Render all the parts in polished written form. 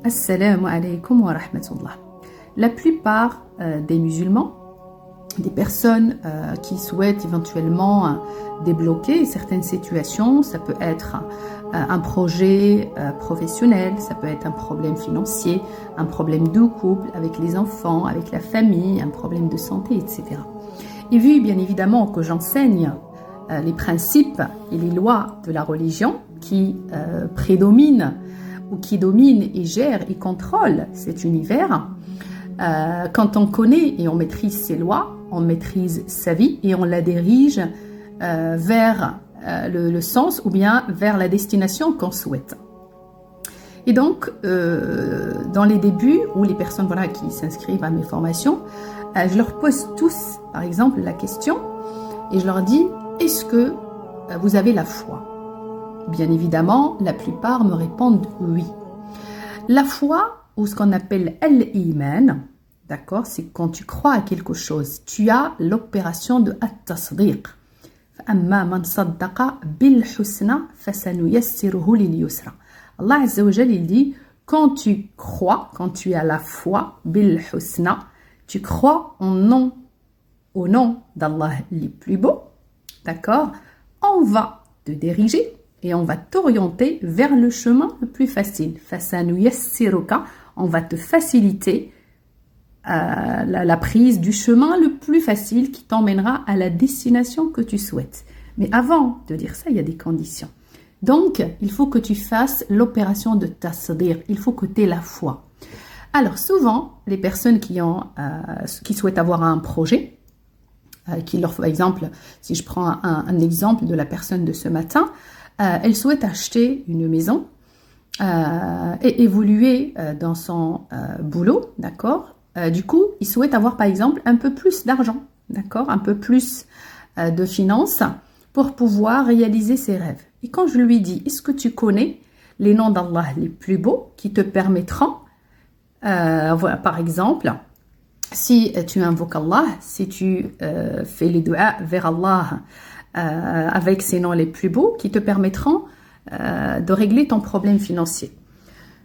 Assalamu alaikum wa rahmatullah. La plupart des musulmans, des personnes qui souhaitent éventuellement débloquer certaines situations, ça peut être un projet professionnel, ça peut être un problème financier, un problème de couple avec les enfants, avec la famille, un problème de santé, etc. Et vu bien évidemment que j'enseigne les principes et les lois de la religion qui prédominent ou qui dominent et gèrent et contrôlent cet univers, quand on connaît et on maîtrise ces lois, on maîtrise sa vie et on la dirige vers le sens ou bien vers la destination qu'on souhaite. Et donc, dans les débuts, où les personnes qui s'inscrivent à mes formations, je leur pose tous, par exemple, la question et je leur dis, est-ce que vous avez la foi? Bien évidemment, la plupart me répondent oui. La foi, ou ce qu'on appelle al-iman, d'accord, c'est quand tu crois à quelque chose, tu as l'opération de at-tasdiq. فَأَمَّا مَنْ صَدَّقَ بِالْحُسْنَى فَسَنُيَسِّرُهُ لِلْيُسْرَى. Allah Azza wa Jal, il dit, quand tu crois, quand tu as la foi, bil-husna, tu crois au nom d'Allah les plus beaux, d'accord, on va te diriger et on va t'orienter vers le chemin le plus facile. فَسَنُيَسِّرُكَ, on va te faciliter la prise du chemin le plus facile qui t'emmènera à la destination que tu souhaites. Mais avant de dire ça, il y a des conditions. Donc, il faut que tu fasses l'opération de tasdir, il faut que tu aies la foi. Alors, souvent, les personnes qui souhaitent avoir un projet, par exemple, si je prends un exemple de la personne de ce matin, elle souhaite acheter une maison et évoluer dans son boulot, d'accord? Du coup, il souhaite avoir par exemple un peu plus d'argent, d'accord, un peu plus de finances pour pouvoir réaliser ses rêves. Et quand je lui dis, est-ce que tu connais les noms d'Allah les plus beaux qui te permettront, par exemple, si tu invoques Allah, si tu fais les doigts vers Allah avec ces noms les plus beaux qui te permettront de régler ton problème financier.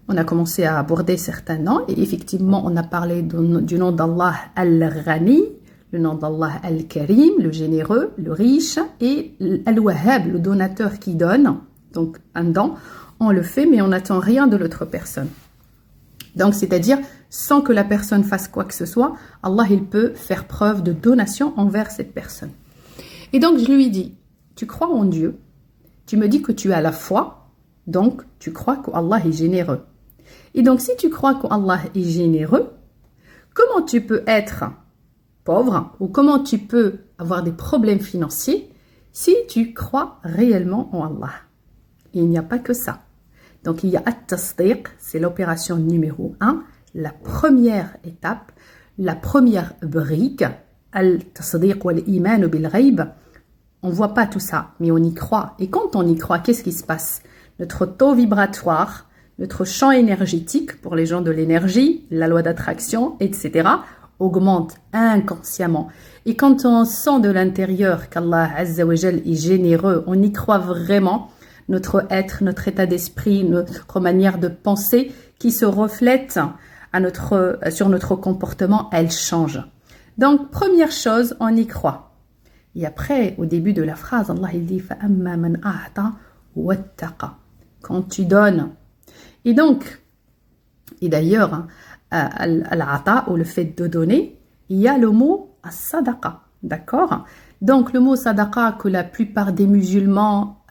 On a commencé à aborder certains noms et effectivement, on a parlé du nom d'Allah Al-Ghani, le nom d'Allah Al-Karim, le généreux, le riche, et Al-Wahhab, le donateur qui donne. Donc, un don, on le fait, mais on n'attend rien de l'autre personne. Donc, c'est-à-dire, sans que la personne fasse quoi que ce soit, Allah, il peut faire preuve de donation envers cette personne. Et donc, je lui dis, tu crois en Dieu, tu me dis que tu as la foi, donc tu crois qu'Allah est généreux. Et donc, si tu crois qu'Allah est généreux, comment tu peux être pauvre ou comment tu peux avoir des problèmes financiers si tu crois réellement en Allah? Et il n'y a pas que ça. Donc, il y a at-tasdiq, c'est l'opération numéro 1, la première étape, la première brique, al-tasdiq wal-iman bil-ghayb. On ne voit pas tout ça, mais on y croit. Et quand on y croit, qu'est-ce qui se passe? Notre taux vibratoire, notre champ énergétique, pour les gens de l'énergie, la loi d'attraction, etc., augmente inconsciemment. Et quand on sent de l'intérieur qu'Allah Azza wa Jal est généreux, on y croit vraiment, notre être, notre état d'esprit, notre manière de penser qui se reflète sur notre comportement, elle change. Donc, première chose, on y croit. Et après, au début de la phrase, Allah il dit فَأَمَّا مَنْ أَعْطَى وَاتَّقَى. Quand tu donnes. Et donc, et d'ailleurs, al-ata, ou le fait de donner, il y a le mot as-sadaqa, d'accord? Donc, le mot sadaqa que la plupart des musulmans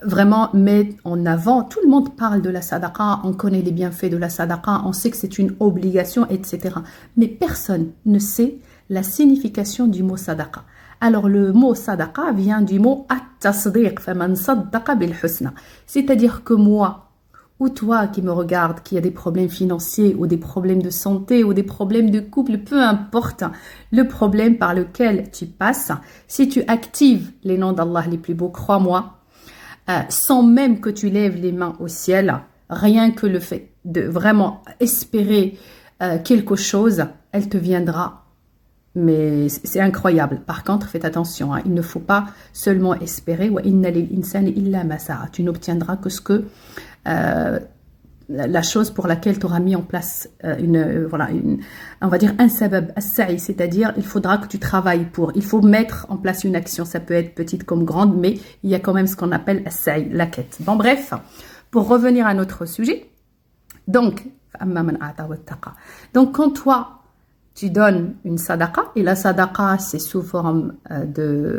vraiment mettent en avant, tout le monde parle de la sadaqa, on connaît les bienfaits de la sadaqa, on sait que c'est une obligation, etc. Mais personne ne sait la signification du mot sadaqa. Alors, le mot sadaqa vient du mot at-tasdiq, faman saddaqa bil husna. C'est-à-dire que moi, ou toi qui me regarde, qui a des problèmes financiers, ou des problèmes de santé, ou des problèmes de couple, peu importe le problème par lequel tu passes, si tu actives les noms d'Allah les plus beaux, crois-moi, sans même que tu lèves les mains au ciel, rien que le fait de vraiment espérer quelque chose, elle te viendra Mais c'est incroyable. Par contre, faites attention, hein, il ne faut pas seulement espérer. Tu n'obtiendras que ce que la chose pour laquelle tu auras mis en place on va dire un sabab, c'est-à-dire il faudra que tu travailles pour. Il faut mettre en place une action. Ça peut être petite comme grande, mais il y a quand même ce qu'on appelle la quête. Bon, bref, pour revenir à notre sujet. Donc quand toi tu donnes une sadaqa, et la sadaqa c'est sous forme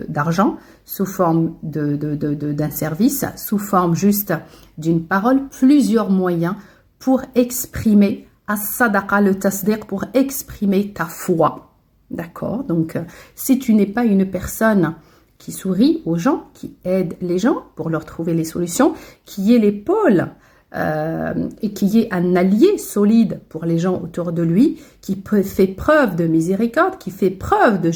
d'argent, sous forme d'un service, sous forme juste d'une parole, plusieurs moyens pour exprimer as-sadaqa, le tasdiq, pour exprimer ta foi. D'accord? Donc si tu n'es pas une personne qui sourit aux gens, qui aide les gens pour leur trouver les solutions, qui est l'épaule et qui est un allié solide pour les gens autour de lui, qui fait preuve de miséricorde, qui fait preuve de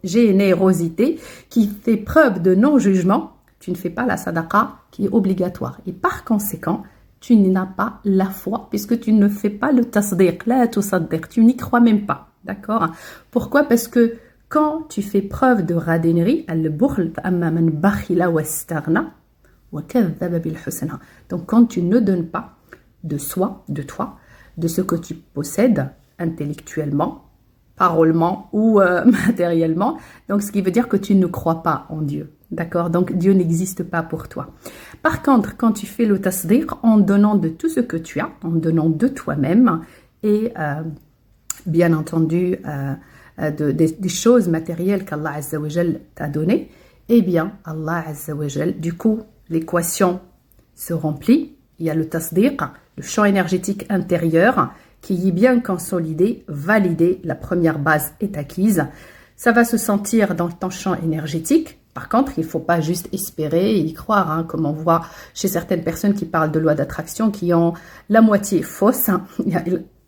générosité, qui fait preuve de non-jugement, tu ne fais pas la sadaqa qui est obligatoire. Et par conséquent, tu n'as pas la foi puisque tu ne fais pas le tasdiq, la tusaddiq, tu n'y crois même pas. D'accord? Pourquoi? Parce que quand tu fais preuve de radainerie, al-bukhl amma man bakhila wastaghna. Donc quand tu ne donnes pas de soi, de toi, de ce que tu possèdes intellectuellement, parolement ou matériellement, donc ce qui veut dire que tu ne crois pas en Dieu. D'accord? Donc Dieu n'existe pas pour toi. Par contre, quand tu fais le tasdiq en donnant de tout ce que tu as, en donnant de toi-même et bien entendu des choses matérielles qu'Allah Azza wa Jal t'a données, eh bien Allah Azza wa Jal, du coup, l'équation se remplit, il y a le tasdiq, le champ énergétique intérieur qui est bien consolidé, validé, la première base est acquise. Ça va se sentir dans ton champ énergétique. Par contre, il ne faut pas juste espérer et y croire, hein, comme on voit chez certaines personnes qui parlent de loi d'attraction, qui ont la moitié fausse. Hein.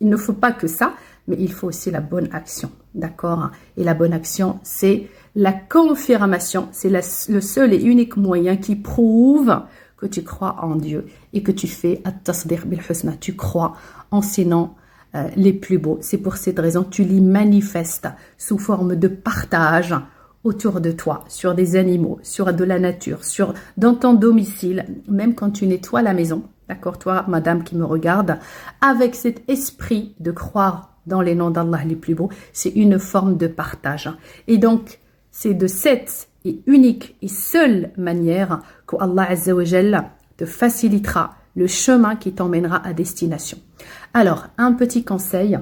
Il ne faut pas que ça, mais il faut aussi la bonne action. D'accord? Et la bonne action, c'est la confirmation, c'est le seul et unique moyen qui prouve que tu crois en Dieu et que tu fais at-tasdiq bil husna, tu crois en ses noms les plus beaux. C'est pour cette raison que tu les manifestes sous forme de partage autour de toi, sur des animaux, sur de la nature, dans ton domicile, même quand tu nettoies la maison. D'accord, toi, madame qui me regarde, avec cet esprit de croire dans les noms d'Allah les plus beaux, c'est une forme de partage. Et donc, c'est de cette et unique et seule manière que Allah Azza wa Jalla te facilitera le chemin qui t'emmènera à destination. Alors, un petit conseil,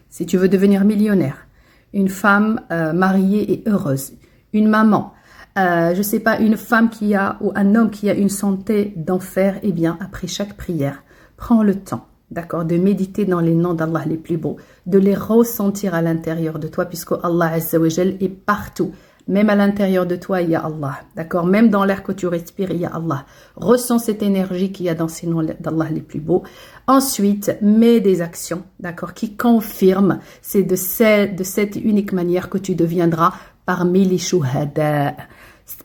si tu veux devenir millionnaire, une femme mariée et heureuse, une maman, je sais pas, une femme ou un homme qui a une santé d'enfer, eh bien, après chaque prière, prends le temps, d'accord, de méditer dans les noms d'Allah les plus beaux, de les ressentir à l'intérieur de toi, puisque Allah Azza wa Jal est partout. Même à l'intérieur de toi, il y a Allah, d'accord. Même dans l'air que tu respires, il y a Allah. Ressens cette énergie qu'il y a dans ces noms d'Allah les plus beaux. Ensuite, mets des actions, d'accord, qui confirment. C'est de cette unique manière que tu deviendras parmi les shuhada.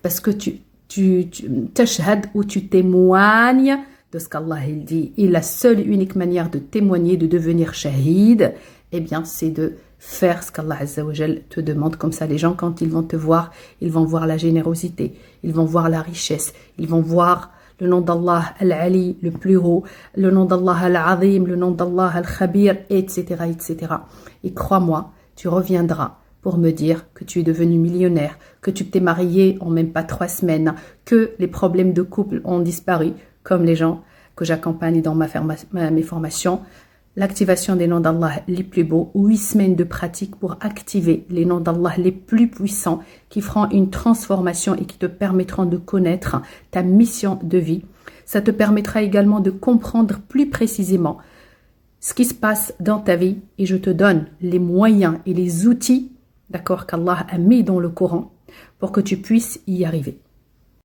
Parce que tu tashhad ou tu témoignes de ce qu'Allah il dit. Et la seule et unique manière de témoigner, de devenir shahid, eh bien, c'est de faire ce qu'Allah Azza wa Jal te demande. Comme ça, les gens, quand ils vont te voir, ils vont voir la générosité, ils vont voir la richesse, ils vont voir le nom d'Allah Al-Ali, le plus haut, le nom d'Allah Al-Azim, le nom d'Allah Al-Khabir, etc., etc. Et crois-moi, tu reviendras pour me dire que tu es devenu millionnaire, que tu t'es marié en même pas 3 semaines, que les problèmes de couple ont disparu, comme les gens que j'accompagne dans mes formations. L'activation des noms d'Allah les plus beaux, 8 semaines de pratique pour activer les noms d'Allah les plus puissants qui feront une transformation et qui te permettront de connaître ta mission de vie. Ça te permettra également de comprendre plus précisément ce qui se passe dans ta vie et je te donne les moyens et les outils, d'accord, qu'Allah a mis dans le Coran pour que tu puisses y arriver.